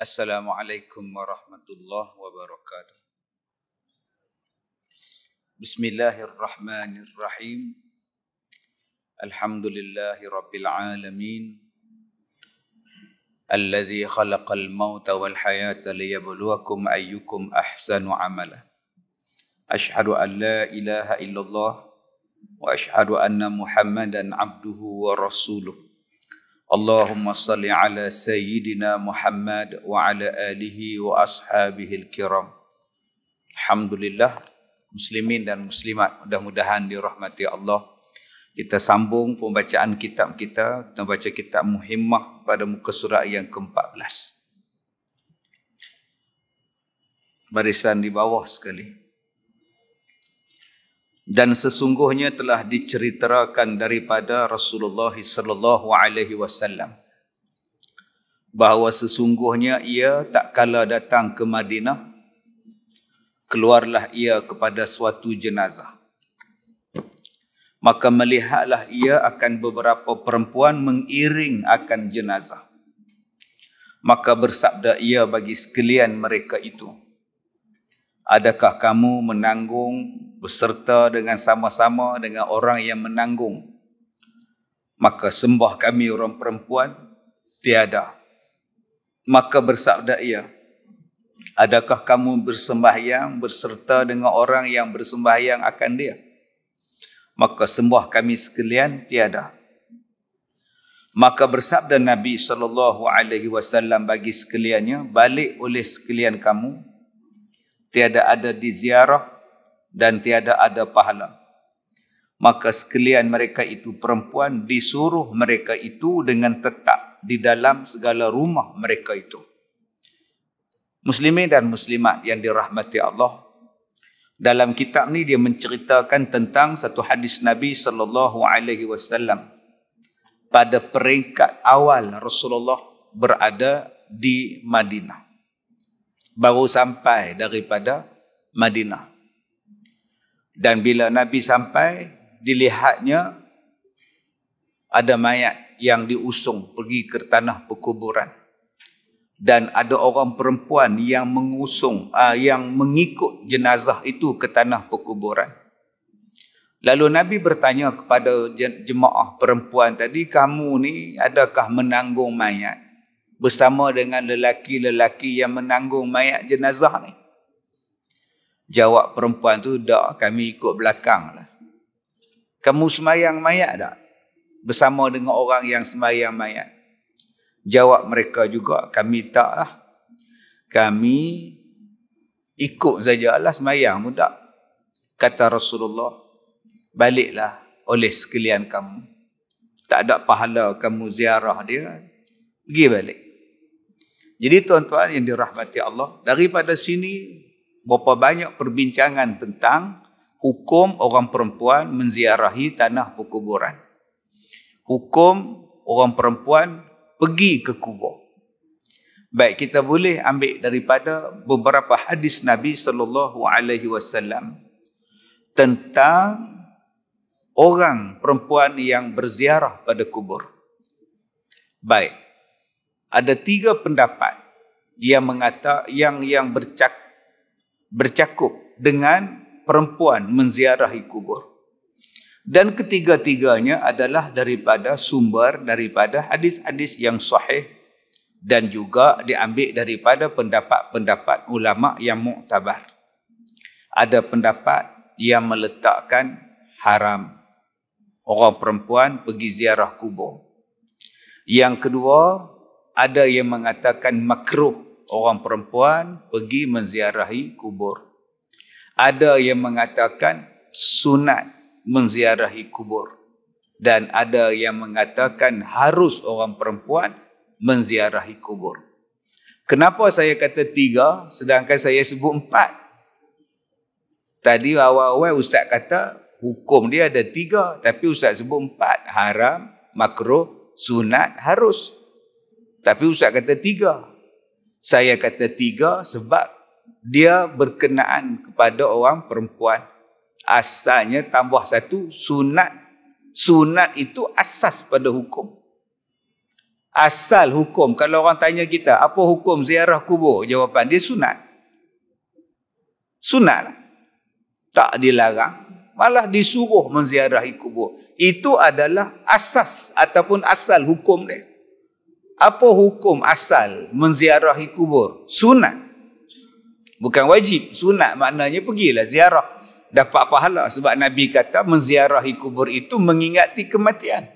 Assalamualaikum warahmatullahi wabarakatuh. Bismillahirrahmanirrahim. Alhamdulillahi rabbil alamin. Alladzi khalaqal mauta wal hayata liyabluwakum ayyukum ahsanu amala. Ashhadu an la ilaha illallah wa ashhadu anna Muhammadan abduhu wa rasuluh. Allahumma salli ala Sayyidina Muhammad wa ala alihi wa ashabihil kiram. Alhamdulillah, muslimin dan muslimat, mudah-mudahan dirahmati Allah. Kita sambung pembacaan kitab kita baca kitab Muhimmah pada muka surat yang ke-14. Barisan di bawah sekali. Dan sesungguhnya telah diceritakan daripada Rasulullah sallallahu alaihi wasallam bahawa sesungguhnya ia tak kala datang ke Madinah, keluarlah ia kepada suatu jenazah. Maka melihatlah ia akan beberapa perempuan mengiring akan jenazah. Maka bersabda ia bagi sekalian mereka itu, adakah kamu menanggung beserta dengan sama-sama dengan orang yang menanggung? Maka sembah kami orang perempuan, tiada. Maka bersabda ia, adakah kamu bersembahyang beserta dengan orang yang bersembahyang akan dia? Maka sembah kami sekalian, tiada. Maka bersabda Nabi SAW bagi sekaliannya, balik oleh sekalian kamu, tiada ada di ziarah dan tiada ada pahala. Maka sekalian mereka itu perempuan disuruh mereka itu dengan tetap di dalam segala rumah mereka itu. Muslimin dan muslimat yang dirahmati Allah, dalam kitab ni dia menceritakan tentang satu hadis Nabi SAW pada peringkat awal Rasulullah berada di Madinah. Baru sampai daripada Madinah. Dan bila Nabi sampai, dilihatnya ada mayat yang diusung pergi ke tanah perkuburan. Dan ada orang perempuan yang yang mengikut jenazah itu ke tanah perkuburan. Lalu Nabi bertanya kepada jemaah perempuan tadi, kamu ni adakah menanggung mayat bersama dengan lelaki-lelaki yang menanggung mayat jenazah ni? Jawab perempuan tu, tak, kami ikut belakang lah. Kamu semayang mayat tak? Bersama dengan orang yang semayang mayat. Jawab mereka juga, kami tak lah. Kami ikut sajalah semayang pun tak. Kata Rasulullah, baliklah oleh sekalian kamu. Tak ada pahala kamu ziarah dia, pergi balik. Jadi tuan-tuan yang dirahmati Allah, daripada sini berapa banyak perbincangan tentang hukum orang perempuan menziarahi tanah perkuburan. Hukum orang perempuan pergi ke kubur. Baik, kita boleh ambil daripada beberapa hadis Nabi SAW tentang orang perempuan yang berziarah pada kubur. Baik, ada 3 pendapat yang bercakup dengan perempuan menziarahi kubur. Dan ketiga-tiganya adalah daripada hadis-hadis yang sahih dan juga diambil daripada pendapat-pendapat ulama yang muktabar. Ada pendapat yang meletakkan haram orang perempuan pergi ziarah kubur. Yang kedua, ada yang mengatakan makruh orang perempuan pergi menziarahi kubur. Ada yang mengatakan sunat menziarahi kubur. Dan ada yang mengatakan harus orang perempuan menziarahi kubur. Kenapa saya kata 3 sedangkan saya sebut 4? Tadi awal-awal Ustaz kata hukum dia ada 3, tapi Ustaz sebut 4. Haram, makruh, sunat, harus. Tapi Ustaz kata 3. Saya kata 3 sebab dia berkenaan kepada orang perempuan. Asalnya tambah 1 sunat. Sunat itu asas pada hukum. Asal hukum, kalau orang tanya kita, apa hukum ziarah kubur? Jawapan dia sunat. Sunat. Tak dilarang. Malah disuruh menziarahi kubur. Itu adalah asas ataupun asal hukum dia. Apa hukum asal menziarahi kubur? Sunat. Bukan wajib. Sunat maknanya pergilah ziarah. Dapat pahala. Sebab Nabi kata menziarahi kubur itu mengingati kematian.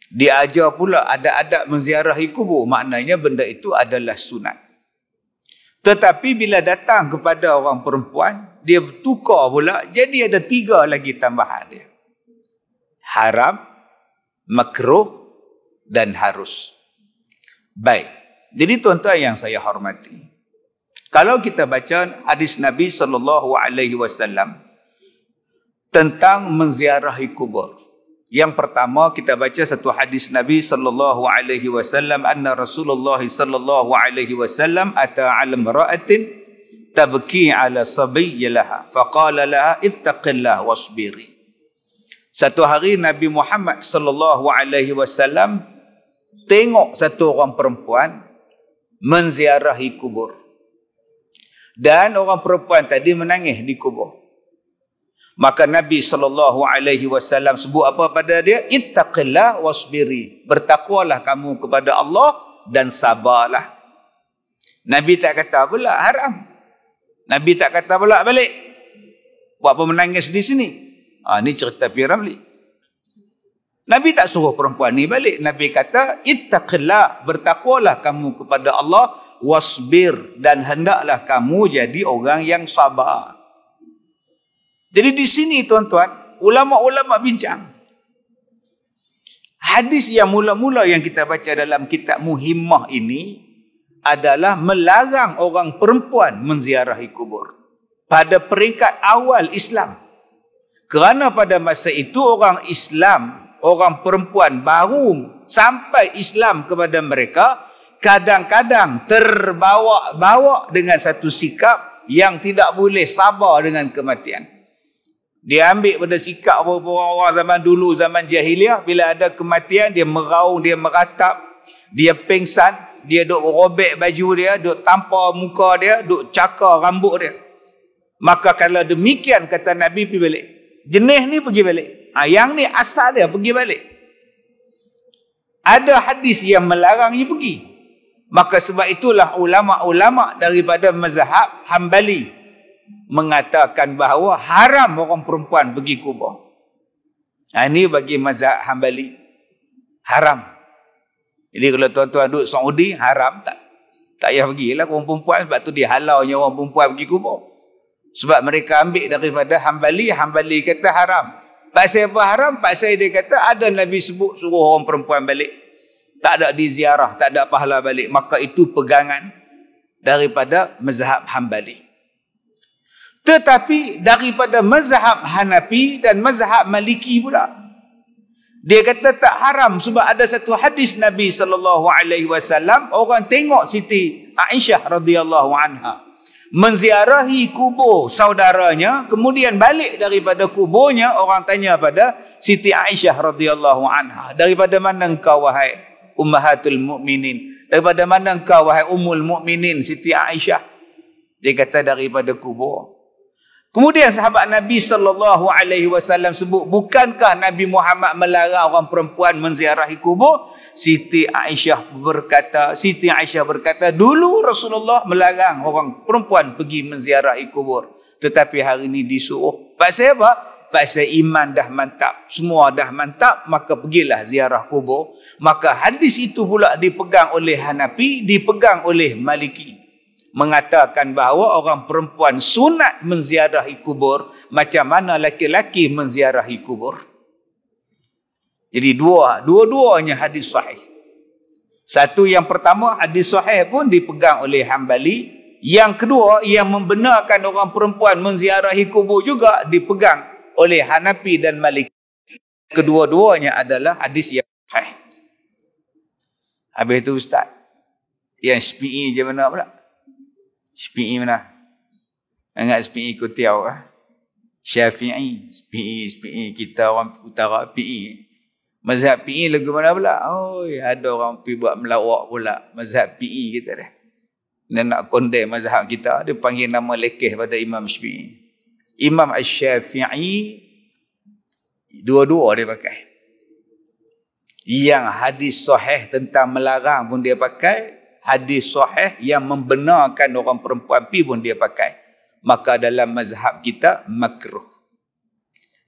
Dia ajar pula ada adab menziarahi kubur. Maknanya benda itu adalah sunat. Tetapi bila datang kepada orang perempuan, dia tukar pula. Jadi ada 3 lagi tambahan dia. Haram, makruh dan harus. Baik. Jadi tuan-tuan yang saya hormati. Kalau kita baca hadis Nabi SAW tentang menziarahi kubur. Yang pertama kita baca satu hadis Nabi SAW, anna Rasulullah SAW ata ala imra'atin tabki ala sabiyyi laha faqala laha ittaqillah wasbiri. Satu hari Nabi Muhammad SAW tengok satu orang perempuan menziarahi kubur. Dan orang perempuan tadi menangis di kubur. Maka Nabi SAW sebut apa pada dia? Ittaqillah wasbiri. Bertakwalah kamu kepada Allah dan sabarlah. Nabi tak kata pula haram. Nabi tak kata pula balik. Buat apa menangis di sini? Ni cerita P.Ramlee. Nabi tak suruh perempuan ni balik. Nabi kata, ittaqillah. Bertakwalah kamu kepada Allah. Wasbir. Dan hendaklah kamu jadi orang yang sabar. Jadi di sini tuan-tuan, ulama-ulama bincang. Hadis yang mula-mula yang kita baca dalam kitab Muhimmah ini adalah melarang orang perempuan menziarahi kubur. Pada peringkat awal Islam. Kerana pada masa itu orang Islam, orang perempuan baru sampai Islam kepada mereka, kadang-kadang terbawa-bawa dengan satu sikap yang tidak boleh sabar dengan kematian. Dia ambil pada sikap orang-orang zaman dulu, zaman jahiliah. Bila ada kematian, dia meraung, dia meratap, dia pengsan, dia duk robek baju dia, duk tampar muka dia, duk cakar rambut dia. Maka kalau demikian, kata Nabi, pergi balik. Jenis ni pergi balik. Yang ni asal dia, pergi balik. Ada hadis yang melarangnya pergi. Maka sebab itulah ulama-ulama daripada mazhab Hambali mengatakan bahawa haram orang perempuan pergi kubur. Ini bagi mazhab Hambali. Haram. Jadi kalau tuan-tuan duduk Saudi, haram tak? Tak payah pergilah orang perempuan. Sebab tu dihalaunya orang perempuan pergi kubur. Sebab mereka ambil daripada Hambali. Hambali kata haram. Pasal apa haram? Pasal dia kata ada Nabi sebut suruh orang perempuan balik. Tak ada diziarah, tak ada pahala balik. Maka itu pegangan daripada mazhab Hambali. Tetapi daripada mazhab Hanafi dan mazhab Maliki pula, dia kata tak haram sebab ada satu hadis Nabi SAW, orang tengok Siti Aisyah radhiyallahu anha menziarahi kubur saudaranya, kemudian balik daripada kuburnya, orang tanya pada Siti Aisyah radhiyallahu anha, daripada mana engkau wahai ummahatul mukminin? Daripada mana engkau wahai ummul mukminin Siti Aisyah? Dia kata daripada kubur. Kemudian sahabat Nabi SAW sebut, bukankah Nabi Muhammad melarang orang perempuan menziarahi kubur? Siti Aisyah berkata, dulu Rasulullah melarang orang perempuan pergi menziarahi kubur. Tetapi hari ini disuruh. Pasal apa? Pasal iman dah mantap. Semua dah mantap, maka pergilah ziarah kubur. Maka hadis itu pula dipegang oleh Hanafi, dipegang oleh Maliki. Mengatakan bahawa orang perempuan sunat menziarahi kubur macam mana laki-laki menziarahi kubur. Jadi dua-duanya hadis sahih. Satu yang pertama hadis sahih pun dipegang oleh Hambali. Yang kedua yang membenarkan orang perempuan menziarahi kubur juga dipegang oleh Hanafi dan Maliki. Kedua-duanya adalah hadis yang sahih. Habis itu Ustaz, yang SPE je mana pula? SPE mana? Ingat SPE Kutiau Syafi'i. SPE kita orang utara PE. Mazhab PE lagu mana pula? Oh, ada orang pergi buat melawak pula. Mazhab PE kita dah. Dia nak condemn mazhab kita, dia panggil nama lekeh pada Imam Syafi'i. Imam Syafi'i dua-dua dia pakai. Yang hadis sahih tentang melarang pun dia pakai, hadis sahih yang membenarkan orang perempuan pi pun dia pakai. Maka dalam mazhab kita makruh.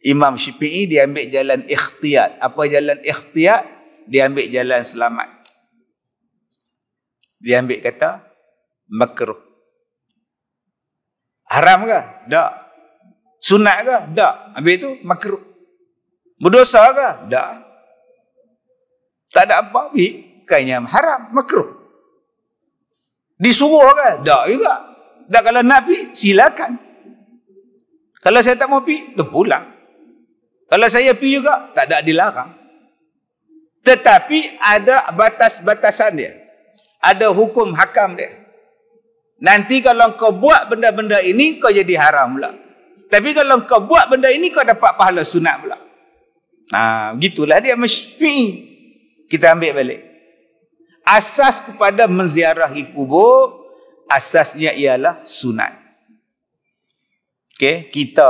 Imam Syafi'i dia ambil jalan ikhtiyat. Apa jalan ikhtiyat? Dia ambil jalan selamat. Dia ambil kata makruh. Haram ke? Tak. Sunat ke? Tak. Habis itu makruh. Berdosa ke? Tak. Tak ada apa. Bukannya haram, makruh. Disuruh ke? Tak juga. Dan kalau nak pergi, silakan. Kalau saya tak mau pergi, terpulang. Kalau saya pergi juga, tak ada dilarang. Tetapi ada batas-batasan dia. Ada hukum hakam dia. Nanti kalau kau buat benda-benda ini, kau jadi haram pula. Tapi kalau kau buat benda ini, kau dapat pahala sunat pula. Begitulah dia Syafi'i. Kita ambil balik. Asas kepada menziarahi kubur, asasnya ialah sunat. Okay? Kita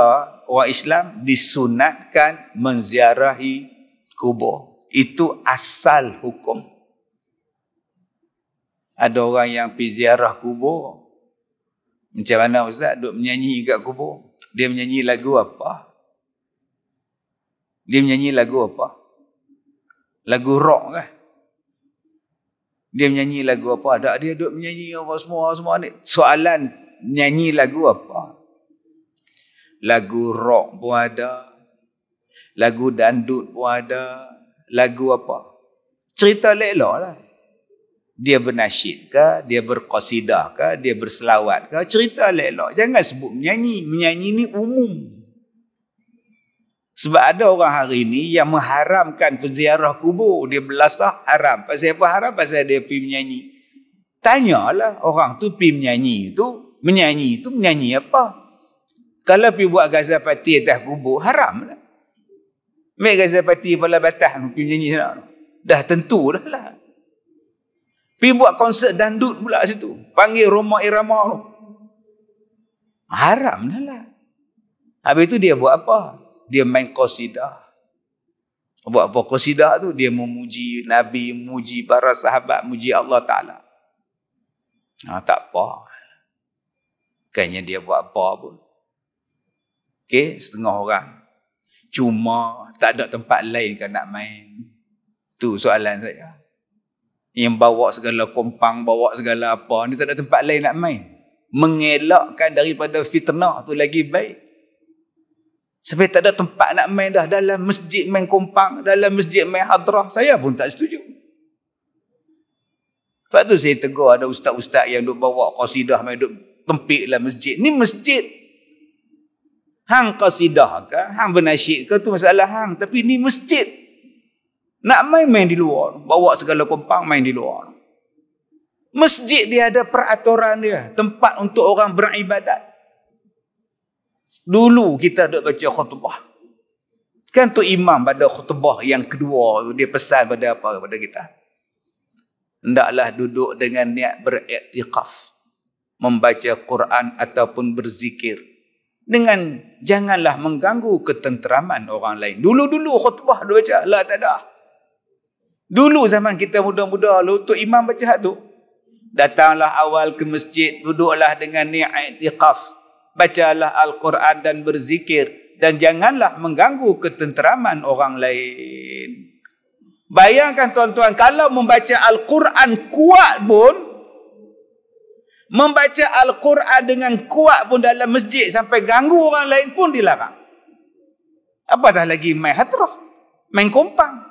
orang Islam disunatkan menziarahi kubur. Itu asal hukum. Ada orang yang pergi ziarah kubur. Macam mana Ustaz? Duk menyanyi kat kubur. Dia menyanyi lagu apa? Dia menyanyi lagu apa? Lagu rock kah? Dia menyanyi lagu apa? Tak, dia duk menyanyi apa semua ni. Soalan, nyanyi lagu apa? Lagu rock pun ada. Lagu dandut pun ada. Lagu apa? Cerita elok lah. Dia bernasyid ke? Dia berqasidah ke? Dia berselawat ke? Cerita elok. Jangan sebut menyanyi. Menyanyi ni umum. Sebab ada orang hari ni yang mengharamkan penziarah kubur. Dia belasah haram. Pasal apa haram? Pasal dia pergi menyanyi. Tanyalah orang tu pergi menyanyi tu. Menyanyi tu menyanyi apa? Kalau pergi buat gazapati atas kubur, haram lah. Ambil gazapati kepala batah tu, pergi menyanyi sana. Dah tentu dah lah. Pergi buat konsert dandut pula situ. Panggil Roma Irama tu. Haram dah lah. Habis tu dia buat apa? Dia main qasidah. Buat apa qasidah tu? Dia memuji Nabi, memuji para sahabat, memuji Allah Ta'ala. Tak apa. Kayaknya dia buat apa pun. Okay, setengah orang. Cuma tak ada tempat lain kan nak main. Tu soalan saya. Yang bawa segala kompang, bawa segala apa, ni tak ada tempat lain nak main. Mengelakkan daripada fitnah tu lagi baik. Sampai tak ada tempat nak main dah. Dalam masjid main kompang, dalam masjid main hadrah. Saya pun tak setuju. Sebab tu saya tegur ada ustaz-ustaz yang duk bawa qasidah main duk tempik lah masjid. Ni masjid. Hang qasidah ke, hang bernasyid ke, tu masalah hang. Tapi ni masjid. Nak main di luar. Bawa segala kompang main di luar. Masjid dia ada peraturan dia. Tempat untuk orang beribadat. Dulu kita duk baca khutbah. Kan tu imam pada khutbah yang kedua. Dia pesan pada apa kepada kita? Hendaklah duduk dengan niat beriktikaf. Membaca Quran ataupun berzikir. Dengan janganlah mengganggu ketenteraman orang lain. Dulu-dulu khutbah dia baca. Lah tak ada. Dulu zaman kita muda-muda tu imam baca hak tu. Datanglah awal ke masjid. Duduklah dengan niat iktikaf. Bacalah Al-Quran dan berzikir. Dan janganlah mengganggu ketenteraman orang lain. Bayangkan tuan-tuan. Kalau membaca Al-Quran kuat pun. Membaca Al-Quran dengan kuat pun dalam masjid sampai ganggu orang lain pun dilarang. Apatah lagi main hadrah, main kompang.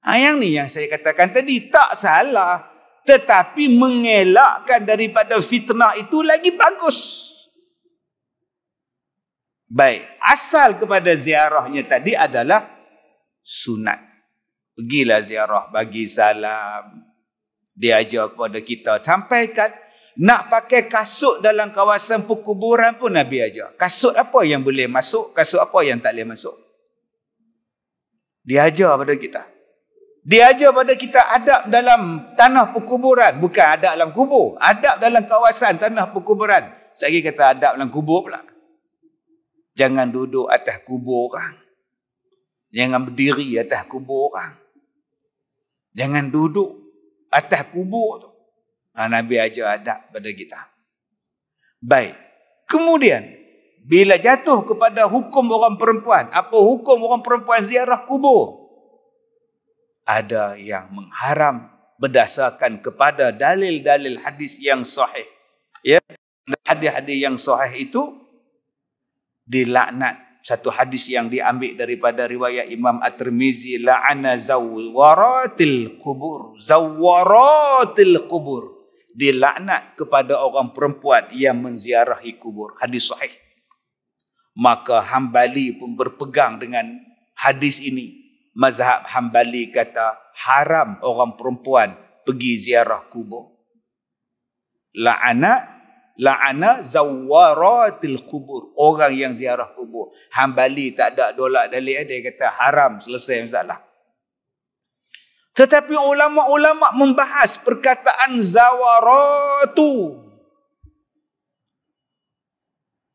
Yang ni yang saya katakan tadi tak salah, tetapi mengelakkan daripada fitnah itu lagi bagus. Baik, asal kepada ziarahnya tadi adalah sunat. Pergilah ziarah, bagi salam. Dia ajar kepada kita. Sampaikan nak pakai kasut dalam kawasan perkuburan pun Nabi ajar. Kasut apa yang boleh masuk, kasut apa yang tak boleh masuk. Dia ajar pada kita. Dia ajar pada kita adab dalam tanah perkuburan. Bukan adab dalam kubur. Adab dalam kawasan tanah perkuburan. Saya kata adab dalam kubur pula. Jangan duduk atas kubur orang. Jangan berdiri atas kubur orang. Jangan duduk atas kubur tu. Nabi ajar adab pada kita. Baik. Kemudian, bila jatuh kepada hukum orang perempuan. Apa hukum orang perempuan ziarah kubur? Ada yang mengharam berdasarkan kepada dalil-dalil hadis yang sahih. Ya, hadis-hadis yang sahih itu dilaknat. Satu hadis yang diambil daripada riwayat Imam At-Tirmizi, la'ana zawwaratil qubur. Zawwaratil qubur. Dilaknat kepada orang perempuan yang menziarahi kubur. Hadis sahih. Maka Hambali pun berpegang dengan hadis ini. Mazhab Hambali kata haram orang perempuan pergi ziarah kubur. La'ana zawwaratil kubur. Orang yang ziarah kubur. Hambali tak ada dolak dalil. Dia kata haram, selesai masalah. Tetapi ulama-ulama membahas perkataan zawaratu.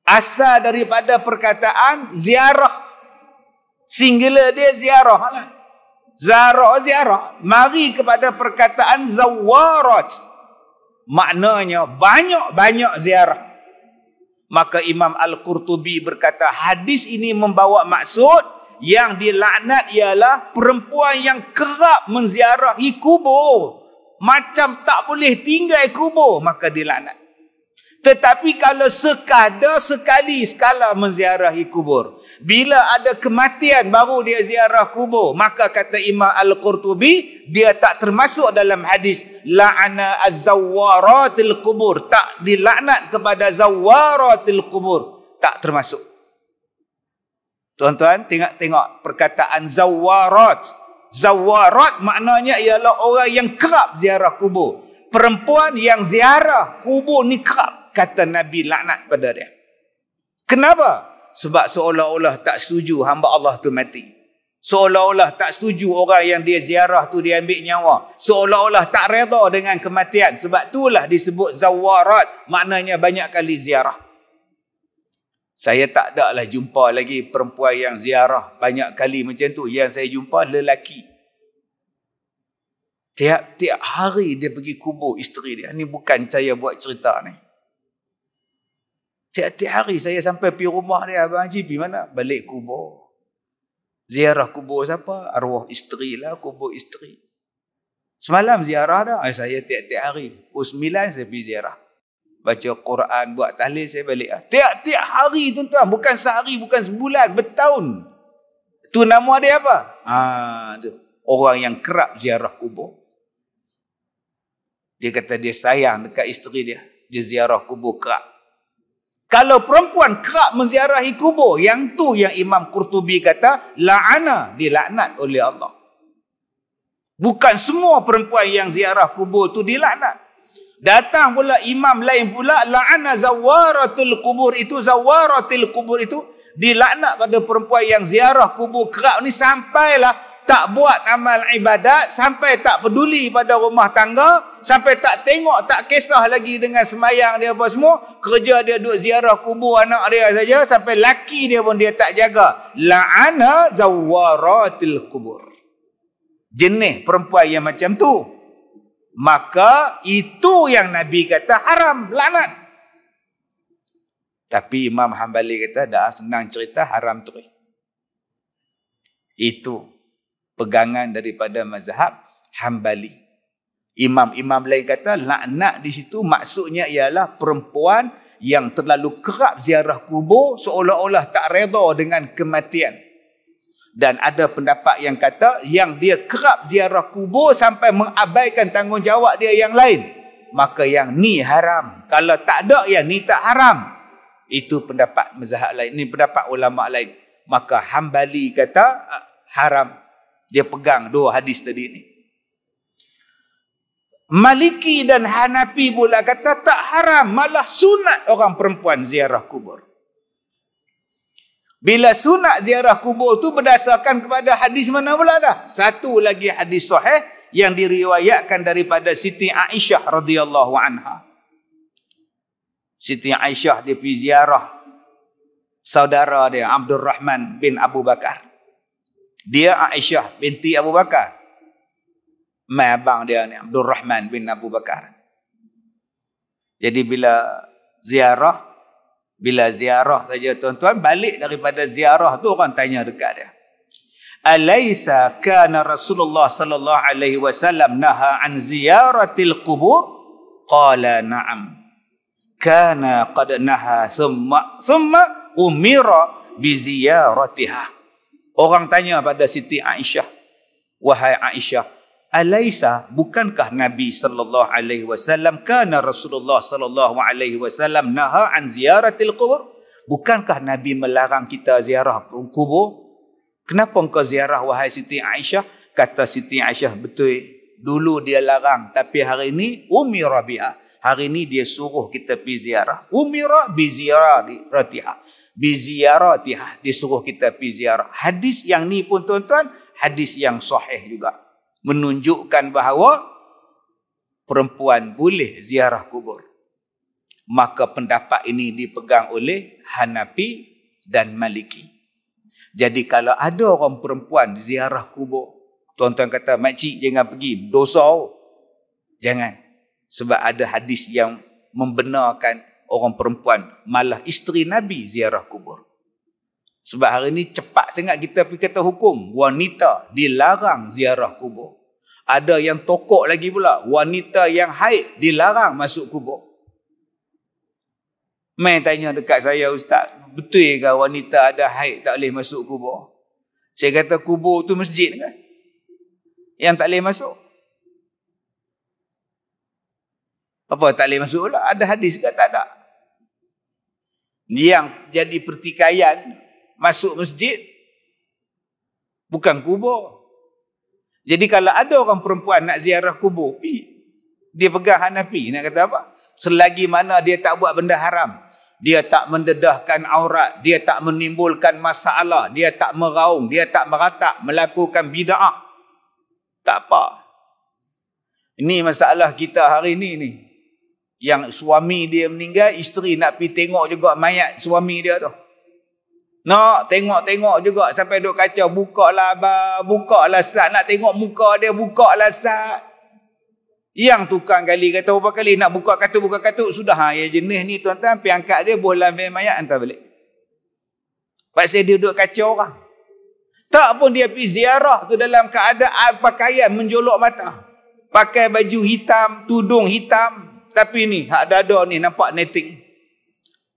Asal daripada perkataan ziarah. Singular dia ziarah lah. Ziarah. Mari kepada perkataan zawarat. Maknanya banyak-banyak ziarah. Maka Imam Al-Qurtubi berkata hadis ini membawa maksud yang dilaknat ialah perempuan yang kerap menziarahi kubur. Macam tak boleh tinggal kubur, maka dilaknat. Tetapi kalau sekali-sekala menziarahi kubur, bila ada kematian baru dia ziarah kubur, maka kata Imam Al-Qurtubi, dia tak termasuk dalam hadis la'ana az-zawwaratil qubur. Tak dilaknat kepada zawwaratil qubur. Tak termasuk. Tuan-tuan, tengok perkataan zawarat. Zawarat maknanya ialah orang yang kerap ziarah kubur. Perempuan yang ziarah kubur ni kerap. Kata Nabi laknat pada dia. Kenapa? Sebab seolah-olah tak setuju hamba Allah tu mati. Seolah-olah tak setuju orang yang dia ziarah tu dia ambil nyawa. Seolah-olah tak reda dengan kematian. Sebab itulah disebut zawarat. Maknanya banyak kali ziarah. Saya tak ada lah jumpa lagi perempuan yang ziarah banyak kali macam tu. Yang saya jumpa lelaki. Tiap-tiap hari dia pergi kubur isteri dia. Ni bukan saya buat cerita ni. Tiap-tiap hari saya sampai pergi rumah dia. Abang Haji pergi mana? Balik kubur. Ziarah kubur siapa? Arwah isteri lah, kubur isteri. Semalam ziarah dah. Saya tiap-tiap hari. Pukul 9 saya pergi ziarah. Baca Quran, buat tahlil, saya balik. Tiap-tiap hari tuan-tuan. Bukan sehari, bukan sebulan, bertahun. Itu nama dia apa? Tu. Orang yang kerap ziarah kubur. Dia kata dia sayang dekat isteri dia. Dia ziarah kubur kerap. Kalau perempuan kerap menziarahi kubur, yang tu yang Imam Qurtubi kata, la'ana, dilaknat oleh Allah. Bukan semua perempuan yang ziarah kubur tu dilaknat. Datang pula imam lain pula, la'ana zawaratul kubur itu, zawaratul kubur itu, dilaknat pada perempuan yang ziarah kubur kerap ni sampailah tak buat amal ibadat, sampai tak peduli pada rumah tangga, sampai tak tengok, tak kisah lagi dengan semayang dia apa semua, kerja dia duduk ziarah kubur anak dia saja, sampai laki dia pun dia tak jaga. La'ana zawaratul kubur. Jenis perempuan yang macam tu. Maka itu yang Nabi kata haram, laknat. Tapi Imam Hambali kata dah senang cerita haram tu. Itu pegangan daripada mazhab Hambali. Imam-imam lain kata laknat di situ maksudnya ialah perempuan yang terlalu kerap ziarah kubur seolah-olah tak reda dengan kematian. Dan ada pendapat yang kata yang dia kerap ziarah kubur sampai mengabaikan tanggungjawab dia yang lain, maka yang ni haram. Kalau tak ada yang ni tak haram. Itu pendapat mazhab lain. Ini pendapat ulama lain. Maka Hambali kata haram. Dia pegang dua hadis tadi ni. Maliki dan Hanafi pula kata tak haram, malah sunat orang perempuan ziarah kubur. Bila sunat ziarah kubur tu berdasarkan kepada hadis mana pula dah? Satu lagi hadis sahih yang diriwayatkan daripada Siti Aisyah radhiyallahu anha. Siti Aisyah dia pergi ziarah saudara dia Abdul Rahman bin Abu Bakar. Dia Aisyah binti Abu Bakar. Mai abang dia ni Abdul Rahman bin Abu Bakar. Jadi bila ziarah saja tuan-tuan, balik daripada ziarah tu orang tanya dekat dia. Alaysa kana Rasulullah sallallahu alaihi wasallam naha an ziyaratil qubur? Qala na'am. Kana qad naha thumma umira bi ziyaratiha. Orang tanya pada Siti Aisyah, wahai Aisyah, alaysa, bukankah Nabi sallallahu alaihi wasallam, kana Rasulullah sallallahu alaihi wasallam naha an ziyaratil qubur? Bukankah Nabi melarang kita ziarah kubur? Kenapa engkau ziarah wahai Siti Aisyah? Kata Siti Aisyah, betul, dulu dia larang, tapi hari ini umira biha. Hari ini dia suruh kita pergi ziarah. Umira bi ziyaratiha. Biziaratiha, disuruh kita pergi ziarah. Hadis yang ni pun tuan-tuan, hadis yang sahih juga, menunjukkan bahawa perempuan boleh ziarah kubur. Maka pendapat ini dipegang oleh Hanafi dan Maliki. Jadi kalau ada orang perempuan ziarah kubur, tuan-tuan kata, makcik jangan pergi, dosa. Jangan. Sebab ada hadis yang membenarkan orang perempuan, malah isteri Nabi ziarah kubur. Sebab hari ni cepat sangat kita pergi kata hukum, wanita dilarang ziarah kubur. Ada yang tokok lagi pula, wanita yang haid dilarang masuk kubur. Mai tanya dekat saya, ustaz, betul ke wanita ada haid tak boleh masuk kubur? Saya kata, kubur tu masjid kan? Yang tak boleh masuk. Apa tak boleh masuk pula? Ada hadis ke? Tak ada. Yang jadi pertikaian masuk masjid bukan kubur. Jadi kalau ada orang perempuan nak ziarah kubur, dia pegang Hanafi, nak kata apa? Selagi mana dia tak buat benda haram, dia tak mendedahkan aurat, dia tak menimbulkan masalah, dia tak meraung, dia tak meratak, melakukan bid'ah, tak apa. Ini masalah kita hari ini ni. Yang suami dia meninggal, isteri nak pergi tengok juga mayat suami dia tu. Nak tengok-tengok juga sampai duk kacau, bukalah abang, bukalah sat, nak tengok muka dia, bukalah sat. Yang tukang kali kata berapa kali nak buka katuk, sudah. Ya jenis ni tuan-tuan, pergi angkat dia, bola van mayat, hantar balik. Pasal dia duk kacau orang. Tak pun dia pergi ziarah tu dalam keadaan pakaian menjolok mata. Pakai baju hitam, tudung hitam. Tapi ni, hak dada ni nampak netting.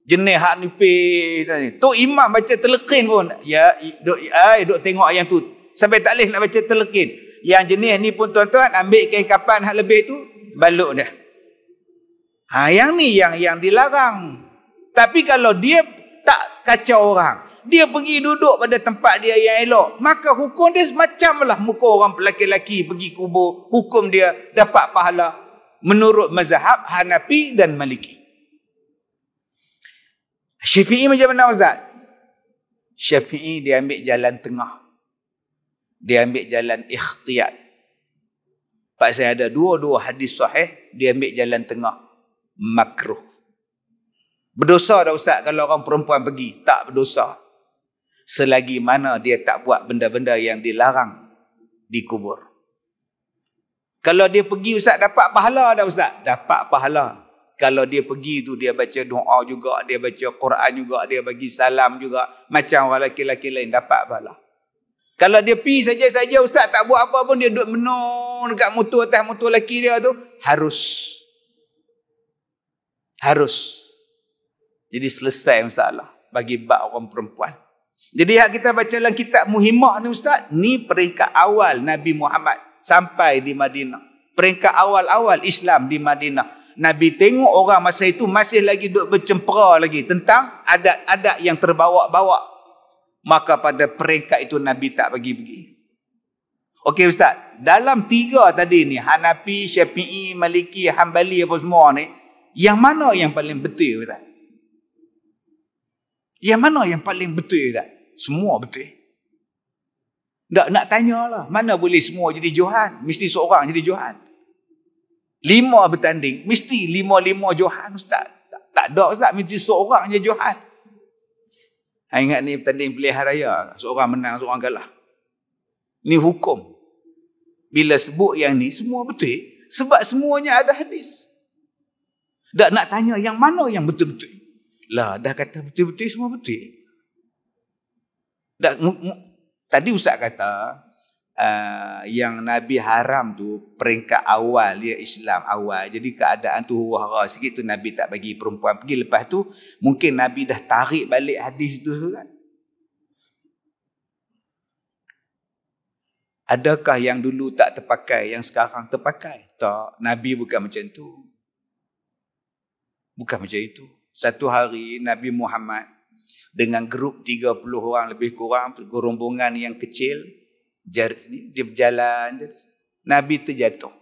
Jenis hak nipis tadi. Tu imam baca telekin pun. Ya, duk tengok yang tu. Sampai tak boleh nak baca telekin. Yang jenis ni pun tuan-tuan, ambil kain kapan hak lebih tu, balut dia. Yang ni yang dilarang. Tapi kalau dia tak kacau orang, dia pergi duduk pada tempat dia yang elok, maka hukum dia semacam lah muka orang lelaki-lelaki pergi kubur. Hukum dia dapat pahala. Menurut mazhab Hanafi dan Maliki. Syafi'i macam mana Ustaz? Syafi'i dia ambil jalan tengah. Dia ambil jalan ikhtiyat. Pasal ada dua-dua hadis sahih, dia ambil jalan tengah. Makruh. Berdosa dah Ustaz kalau orang perempuan pergi? Tak berdosa. Selagi mana dia tak buat benda-benda yang dilarang di kubur. Kalau dia pergi Ustaz, dapat pahala dah Ustaz? Dapat pahala. Kalau dia pergi tu, dia baca doa juga, dia baca Quran juga, dia bagi salam juga. Macam orang lelaki-lelaki lain, dapat pahala. Kalau dia pergi saja-saja Ustaz, tak buat apa pun, dia duduk menung dekat motor, atas motor lelaki dia tu, harus. Jadi selesai masalah bagi bab orang perempuan. Jadi yang kita baca dalam kitab Muhimmah ni Ustaz, ni peringkat awal Nabi Muhammad sampai di Madinah. Peringkat awal-awal Islam di Madinah. Nabi tengok orang masa itu masih lagi duk bercempera lagi tentang adat-adat yang terbawa-bawa. Maka pada peringkat itu Nabi tak bagi-bagi. Okey Ustaz, dalam tiga tadi ni, Hanafi, Syafi'i, Maliki, Hambali apa semua ni, yang mana yang paling betul Ustaz? Yang mana yang paling betul tak? Semua betul. Tak nak tanyalah. Mana boleh semua jadi Johan? Mesti seorang jadi Johan. 5 bertanding. Mesti 5 Johan Ustaz. Tak ada Ustaz. Mesti seorang je Johan. Ingat ni bertanding pilihan raya. Seorang menang, seorang kalah. Ni hukum. Bila sebut yang ni, semua betul. Sebab semuanya ada hadis. Tak nak tanya yang mana yang betul-betul. Lah, dah kata betul-betul semua betul. Tadi Ustaz kata, yang Nabi haram tu peringkat awal dia Islam awal. Jadi keadaan tu huru-hara sikit tu Nabi tak bagi perempuan pergi. Lepas tu mungkin Nabi dah tarik balik hadis tu kan. Adakah yang dulu tak terpakai yang sekarang terpakai? Tak, Nabi bukan macam tu. Bukan macam itu. Satu hari Nabi Muhammad dengan grup 30 orang lebih kurang, rombongan yang kecil, dia berjalan, Nabi terjatuh.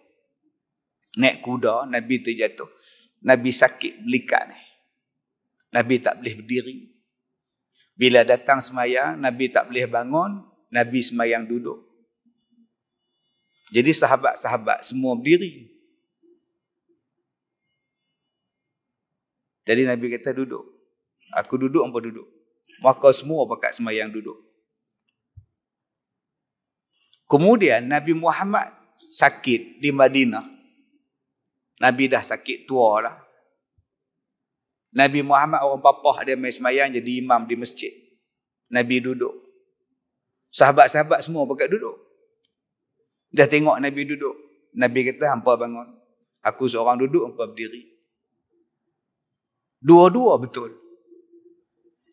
Naik kuda, Nabi terjatuh. Nabi sakit belikat ni. Nabi tak boleh berdiri. Bila datang semayang, Nabi tak boleh bangun, Nabi semayang duduk. Jadi sahabat-sahabat semua berdiri. Jadi Nabi kata duduk. Aku duduk, hampa duduk. Maka semua pakat semayang duduk. Kemudian Nabi Muhammad sakit di Madinah. Nabi dah sakit tua lah. Nabi Muhammad orang papah dia main semayang jadi imam di masjid. Nabi duduk. Sahabat-sahabat semua pakat duduk. Dah tengok Nabi duduk. Nabi kata hampa bangun. Aku seorang duduk, hampa berdiri. Dua-dua betul.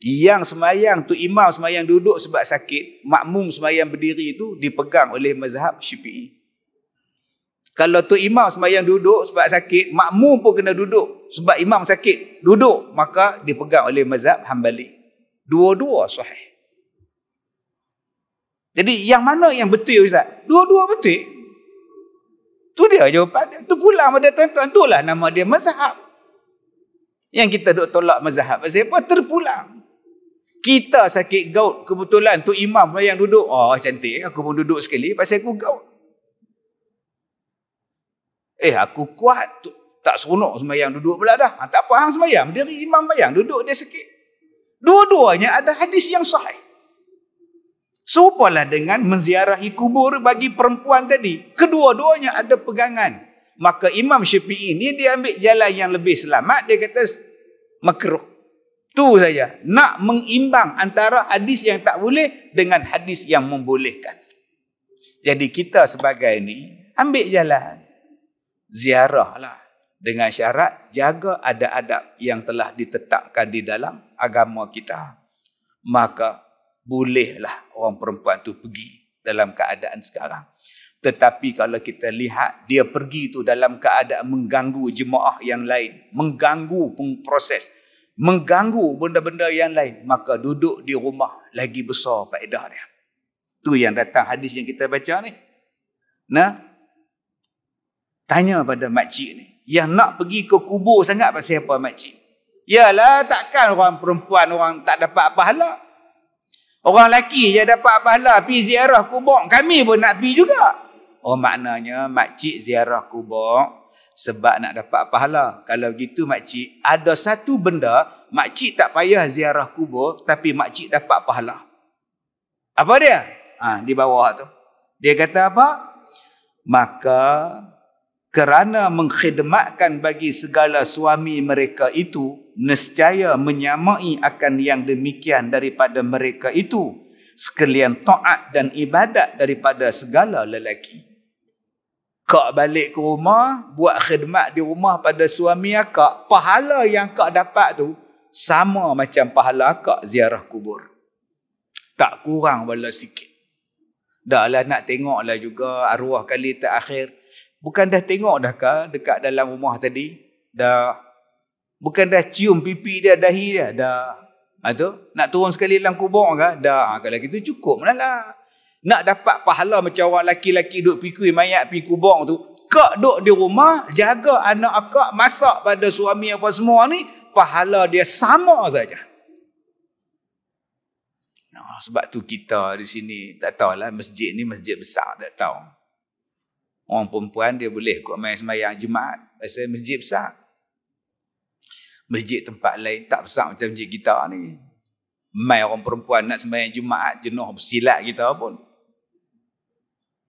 Yang semayang tu imam semayang duduk sebab sakit, makmum semayang berdiri itu dipegang oleh mazhab Syafi'i. Kalau tu imam semayang duduk sebab sakit, makmum pun kena duduk sebab imam sakit, duduk, maka dipegang oleh mazhab Hambali. Dua-dua sahih. Jadi yang mana yang betul Ustaz? Dua-dua betul. Tu dia jawapan dia. Tu pulang pada tuan-tuan, itulah nama dia mazhab. Yang kita duk tolak mazhab. Pasal apa? Terpulang. Kita sakit gout. Kebetulan tu imam yang duduk. Oh cantik. Aku pun duduk sekali. Pasal aku gout. Aku kuat. Tak seronok semayang duduk pula dah. Tak apa hang semayang. Diri imam bayang. Duduk dia sakit. Dua-duanya ada hadis yang sahih. Serupalah dengan menziarahi kubur bagi perempuan tadi. Kedua-duanya ada pegangan. Maka Imam Syafi'i ni dia ambil jalan yang lebih selamat. Dia kata makruh. Tu saja. Nak mengimbang antara hadis yang tak boleh dengan hadis yang membolehkan. Jadi kita sebagai ni ambil jalan. Ziarah lah. Dengan syarat jaga adab-adab yang telah ditetapkan di dalam agama kita. Maka bolehlah orang perempuan tu pergi dalam keadaan sekarang. Tetapi kalau kita lihat dia pergi tu dalam keadaan mengganggu jemaah yang lain, mengganggu proses, mengganggu benda-benda yang lain, maka duduk di rumah lagi besar faedah dia. Tu yang datang hadis yang kita baca ni. Nah, tanya pada makcik ni, yang nak pergi ke kubur sangat pasal apa makcik? Yalah, takkan orang perempuan orang tak dapat pahala. Orang lelaki je dapat pahala pergi ziarah kubur. Kami pun nak pergi juga. Oh maknanya makcik ziarah kubur sebab nak dapat pahala. Kalau gitu makcik, ada satu benda makcik tak payah ziarah kubur tapi makcik dapat pahala. Apa dia? Di bawah tu. Dia kata apa? Maka kerana mengkhidmatkan bagi segala suami mereka itu, nescaya menyamai akan yang demikian daripada mereka itu, sekalian taat dan ibadat daripada segala lelaki. Kak balik ke rumah, buat khidmat di rumah pada suami akak, pahala yang kak dapat tu sama macam pahala akak ziarah kubur. Tak kurang wala sikit. Dah lah nak tengoklah juga arwah kali terakhir. Bukan dah tengok dah ke dekat dalam rumah tadi? Dah. Bukan dah cium pipi dia, dahi dia? Dah. Tu nak turun sekali dalam kubur ke? Dah. Kalau gitu cukup lah. Nak dapat pahala macam orang laki-laki duk pikui mayat pergi kubur tu, kak duk di rumah, jaga anak akak, masak pada suami apa semua ni, pahala dia sama saja. Nah, sebab tu kita di sini tak tahulah masjid ni masjid besar, tak tahu. Orang perempuan dia boleh kot main sembahyang Jumaat pasal masjid besar. Masjid tempat lain tak besar macam masjid kita ni. Mai orang perempuan nak sembahyang Jumaat jenuh bersilat kita pun.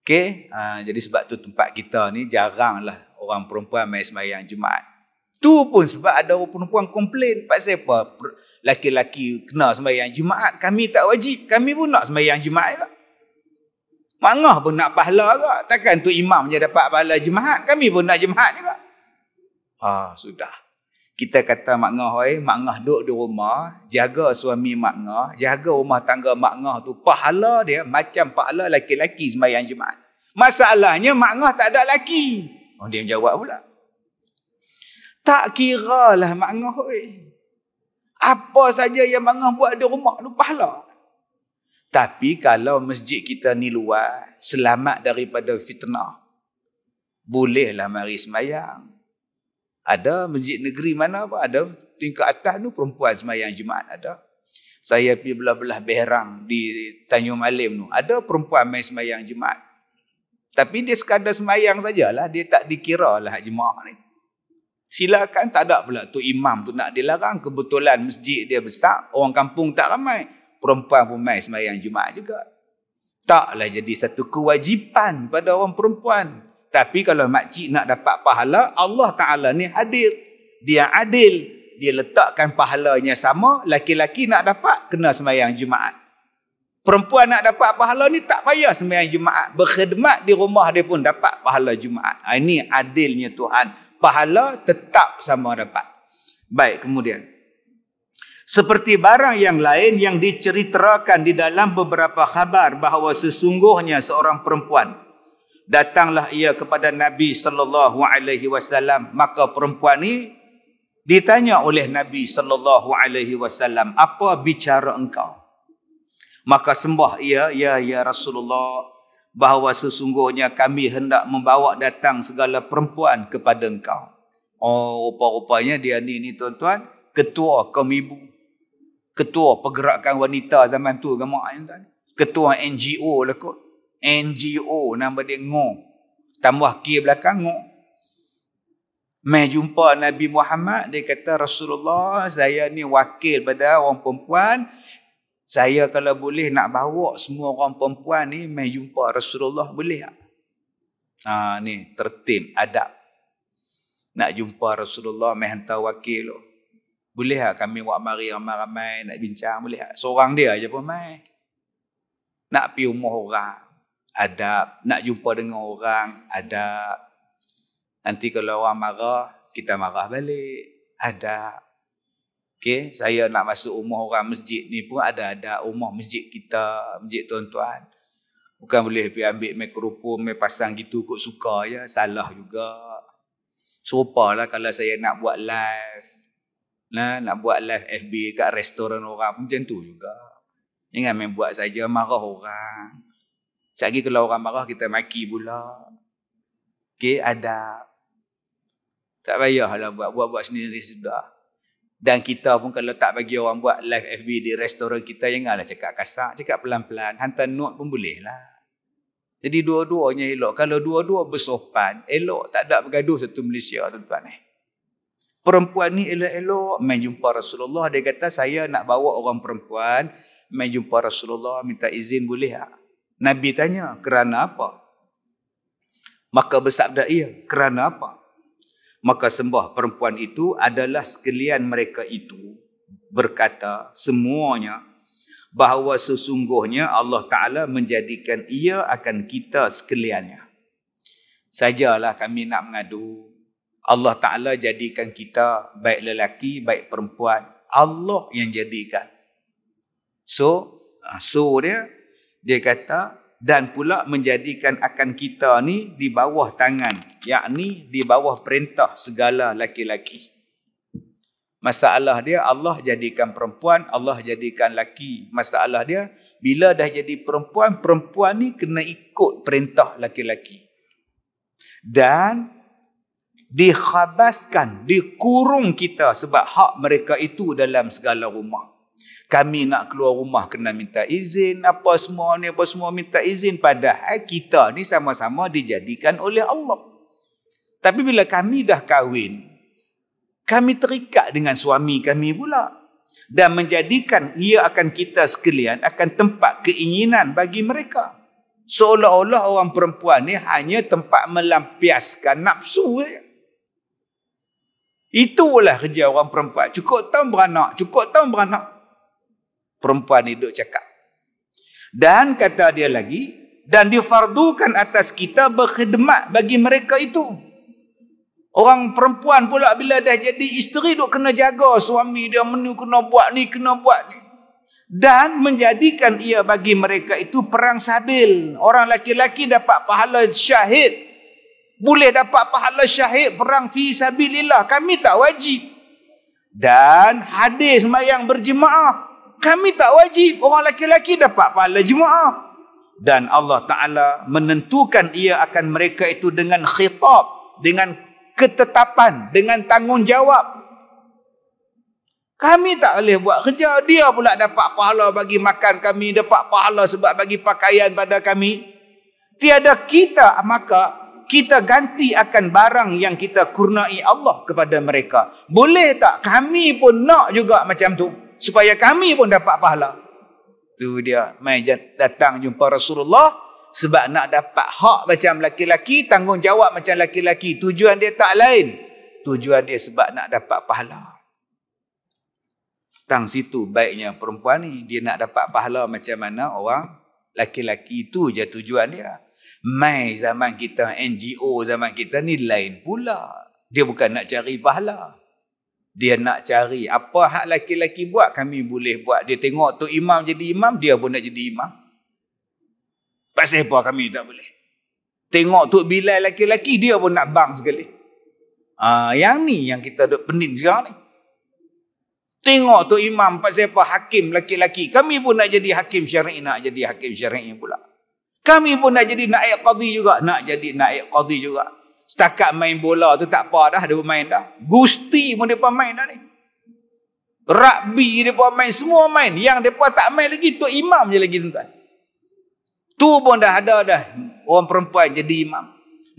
Okey, jadi sebab tu tempat kita ni jaranglah orang perempuan mai sembahyang Jumaat. Tu pun sebab ada orang perempuan komplain pasal apa? Laki-laki kena sembahyang Jumaat, kami tak wajib. Kami pun nak sembahyang Jumaat juga. Mangah pun nak pahala juga. Takkan tu imam je dapat pahala Jumaat, kami pun nak Jumaat juga. Sudah. Kita kata Mak Ngah, Mak Ngah duduk di rumah, jaga suami Mak Ngah, jaga rumah tangga Mak Ngah tu, pahala dia macam pahala laki-laki sembahyang Jumaat. Masalahnya Mak Ngah tak ada laki. Dia jawab pula. Tak kira lah Mak Ngah, apa saja yang Mak Ngah buat di rumah tu pahala. Tapi kalau masjid kita ni luar, selamat daripada fitnah, bolehlah mari sembahyang. Ada masjid negeri mana pun ada tingkat atas tu perempuan sembahyang Jumaat ada. Saya pergi belah-belah Berang di Tanjung Malim tu, ada perempuan main sembahyang Jumaat. Tapi dia sekadar sembahyang sajalah, dia tak dikira lah jemaah ni. Silakan, tak ada pula tu imam tu nak dilarang. Kebetulan masjid dia besar, orang kampung tak ramai, perempuan pun main sembahyang Jumaat juga. Taklah jadi satu kewajipan pada orang perempuan. Tapi kalau makcik nak dapat pahala, Allah Ta'ala ni hadir. Dia adil. Dia letakkan pahalanya sama. Laki-laki nak dapat, kena sembahyang Jumaat. Perempuan nak dapat pahala ni tak payah sembahyang Jumaat. Berkhidmat di rumah dia pun dapat pahala Jumaat. Ini adilnya Tuhan. Pahala tetap sama dapat. Baik, kemudian. Seperti barang yang lain yang diceritakan di dalam beberapa khabar bahawa sesungguhnya seorang perempuan datanglah ia kepada Nabi sallallahu alaihi wasallam, maka perempuan ni ditanya oleh Nabi sallallahu alaihi wasallam, apa bicara engkau? Maka sembah ia, ya Rasulullah, bahawa sesungguhnya kami hendak membawa datang segala perempuan kepada engkau. Rupa-rupanya dia ni tuan-tuan, ketua kaum ibu, ketua pergerakan wanita zaman tu, ketua NGO lah kot. NGO nama dia Ngo, tambah K belakang Ngo. Mai jumpa Nabi Muhammad, dia kata, Rasulullah, saya ni wakil pada orang perempuan. Saya kalau boleh nak bawa semua orang perempuan ni mai jumpa Rasulullah, boleh tak? Ni tertib adab. Nak jumpa Rasulullah, mai hantar wakil. Boleh tak kami buat mari ramai-ramai nak bincang, boleh tak? Seorang dia aja pun mai. Nak pergi rumah orang, adab. Nak jumpa dengan orang, adab. Nanti kalau orang marah, kita marah balik, adab. Okey, saya nak masuk rumah orang masjid ni pun ada rumah masjid kita, masjid tuan-tuan. Bukan boleh pergi ambil mikrofon, mai pasang gitu kok suka je, salah juga. Serupalah kalau saya nak buat live. Nak buat live FB kat restoran orang pun macam tu juga. Jangan main buat saja marah orang. Sekejap lagi kalau orang marah, kita maki pula. Okey, adab. Tak payahlah buat sendiri sudah. Dan kita pun kalau tak bagi orang buat live FB di restoran kita, janganlah cakap kasar, cakap pelan-pelan. Hantar note pun boleh lah. Jadi dua-duanya elok. Kalau dua-dua bersopan, elok. Tak ada bergaduh satu Malaysia, tuan-tuan. Perempuan ni elok-elok main jumpa Rasulullah. Dia kata, saya nak bawa orang perempuan main jumpa Rasulullah, minta izin boleh tak? Nabi tanya, kerana apa? Maka bersabda ia, kerana apa? Maka sembah perempuan itu adalah sekalian mereka itu berkata semuanya bahawa sesungguhnya Allah Ta'ala menjadikan ia akan kita sekaliannya. Sajalah kami nak mengadu. Allah Ta'ala jadikan kita, baik lelaki, baik perempuan. Allah yang jadikan. So dia kata, dan pula menjadikan akan kita ni di bawah tangan, yakni di bawah perintah segala laki-laki. Masalah dia, Allah jadikan perempuan, Allah jadikan laki. Masalah dia, bila dah jadi perempuan, perempuan ni kena ikut perintah laki-laki. Dan dikhabaskan, dikurung kita sebab hak mereka itu dalam segala rumah. Kami nak keluar rumah kena minta izin, apa semua minta izin. Padahal kita ni sama-sama dijadikan oleh Allah. Tapi bila kami dah kahwin, kami terikat dengan suami kami pula. Dan menjadikan ia akan kita sekalian, akan tempat keinginan bagi mereka. Seolah-olah orang perempuan ni hanya tempat melampiaskan nafsu saja. Itulah kerja orang perempuan. Cukup tahun beranak. Perempuan ni duk cakap. Dan kata dia lagi, dan difardukan atas kita berkhidmat bagi mereka itu. Orang perempuan pula bila dah jadi isteri duk kena jaga suami dia, menu kena buat ni. Dan menjadikan ia bagi mereka itu perang sabil. Orang laki-laki dapat pahala syahid. Boleh dapat pahala syahid perang fi sabilillah. Kami tak wajib. Dan hadis sembahyang berjemaah. Kami tak wajib. Orang laki-laki dapat pahala jemaah. Dan Allah Ta'ala menentukan ia akan mereka itu dengan khitab, dengan ketetapan, dengan tanggungjawab. Kami tak boleh buat kerja. Dia pula dapat pahala bagi makan kami, dapat pahala sebab bagi pakaian pada kami. Tiada kita, maka kita ganti akan barang yang kita kurnai Allah kepada mereka. Boleh tak? Kami pun nak juga macam tu, supaya kami pun dapat pahala. Tu dia mai datang jumpa Rasulullah sebab nak dapat hak macam laki-laki, tanggungjawab macam laki-laki. Tujuan dia tak lain. Tujuan dia sebab nak dapat pahala. Tang situ baiknya perempuan ni, dia nak dapat pahala macam mana orang laki-laki, itu je tujuan dia. Mai zaman kita, NGO zaman kita ni lain pula. Dia bukan nak cari pahala. Dia nak cari apa hak laki-laki buat, kami boleh buat. Dia tengok tu imam jadi imam, dia pun nak jadi imam. Pasal apa kami tak boleh? Tengok tu Bilal laki-laki, dia pun nak bang sekali. Yang ni yang kita duk pening sekarang ni. Tengok tu imam, pasal apa hakim laki-laki, kami pun nak jadi hakim syar'i, nak jadi hakim syar'i pula. Kami pun nak jadi naib qadhi juga, nak jadi naib qadhi juga. Setakat main bola tu tak apa dah, dia pun main dah. Gusti pun dia pun main dah ni. Rugby dia pun main, semua main. Yang dia pun tak main lagi, tu imam je lagi tuan. Tu pun dah ada dah orang perempuan jadi imam.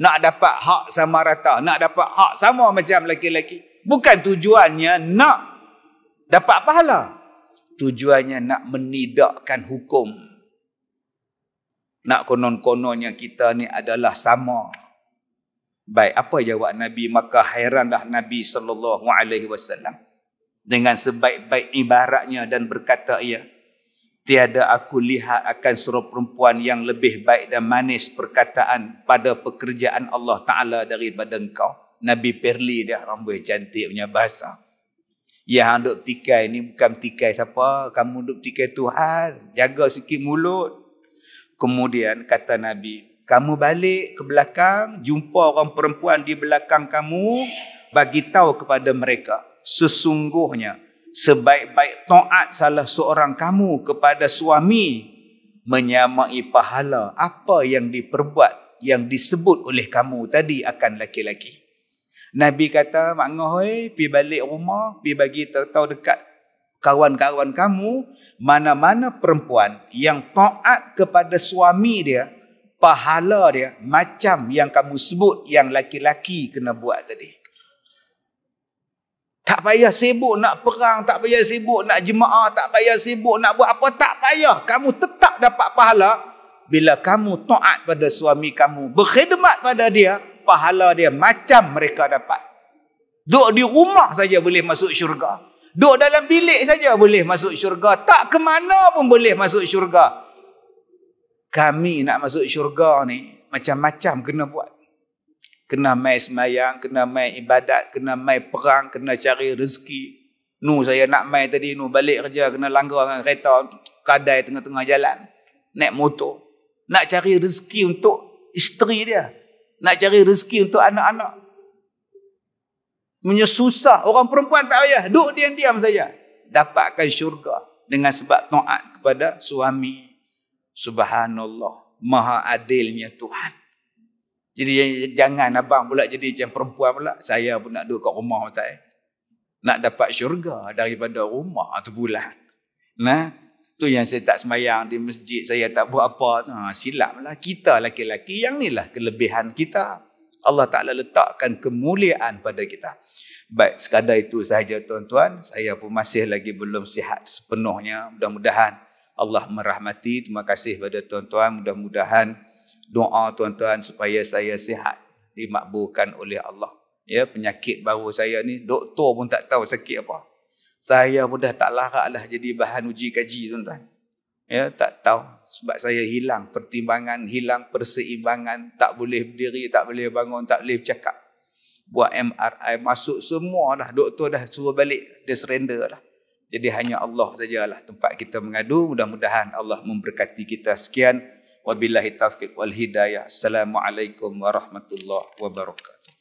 Nak dapat hak sama rata, nak dapat hak sama macam laki-laki. Bukan tujuannya nak dapat pahala. Tujuannya nak menidakkan hukum. Nak konon-kononnya kita ni adalah sama. Baik, apa jawab Nabi? Maka hairanlah Nabi SAW dengan sebaik-baik ibaratnya dan berkata ia, tiada aku lihat akan seorang perempuan yang lebih baik dan manis perkataan pada pekerjaan Allah Ta'ala daripada engkau. Nabi Perli dia, rambut cantik punya bahasa. Yang duk tikai ni bukan tikai siapa, kamu duk tikai Tuhan, jaga sikit mulut. Kemudian kata Nabi, kamu balik ke belakang, jumpa orang perempuan di belakang kamu, bagi tahu kepada mereka, sesungguhnya sebaik-baik taat salah seorang kamu kepada suami menyamai pahala apa yang diperbuat, yang disebut oleh kamu tadi akan laki-laki. Nabi kata, mak ngoi, pergi balik rumah, pergi bagi tahu dekat kawan-kawan kamu, mana-mana perempuan yang taat kepada suami dia, pahala dia macam yang kamu sebut yang laki-laki kena buat tadi. Tak payah sibuk nak perang, tak payah sibuk nak jemaah, tak payah sibuk nak buat apa, tak payah. Kamu tetap dapat pahala bila kamu taat pada suami kamu, berkhidmat pada dia, pahala dia macam mereka dapat. Duduk di rumah saja boleh masuk syurga. Duduk dalam bilik saja boleh masuk syurga. Tak ke mana pun boleh masuk syurga. Kami nak masuk syurga ni macam-macam kena buat. Kena mai semayang, kena mai ibadat, kena mai perang, kena cari rezeki. Saya nak mai tadi, balik kerja kena langgar dengan kereta, kadai tengah-tengah jalan, naik motor. Nak cari rezeki untuk isteri dia. Nak cari rezeki untuk anak-anak. Susah. Orang perempuan tak payah. Duduk diam-diam saja. Dapatkan syurga dengan sebab taat kepada suami. Subhanallah. Maha adilnya Tuhan. Jadi jangan abang pula jadi macam perempuan pula. Saya pun nak duduk kat rumah saya. Nak dapat syurga daripada rumah tu pula. Nah, tu yang saya tak semayang di masjid, saya tak buat apa tu. Silaplah. Kita laki-laki yang inilah kelebihan kita. Allah Ta'ala letakkan kemuliaan pada kita. Baik, sekadar itu sahaja tuan-tuan. Saya pun masih lagi belum sihat sepenuhnya. Mudah-mudahan Allah merahmati. Terima kasih pada tuan-tuan. Mudah-mudahan doa tuan-tuan supaya saya sihat dimakbulkan oleh Allah. Ya, penyakit baru saya ni, doktor pun tak tahu sakit apa. Saya pun dah tak larat lah jadi bahan uji kaji tuan-tuan. Ya, tak tahu. Sebab saya hilang pertimbangan, hilang perseimbangan, tak boleh berdiri, tak boleh bangun, tak boleh bercakap. Buat MRI, masuk semua dah. Doktor dah suruh balik, dia surrender dah. Jadi hanya Allah sajalah tempat kita mengadu. Mudah-mudahan Allah memberkati kita. Sekian. Wabillahi taufiq wal hidayah. Assalamualaikum warahmatullahi wabarakatuh.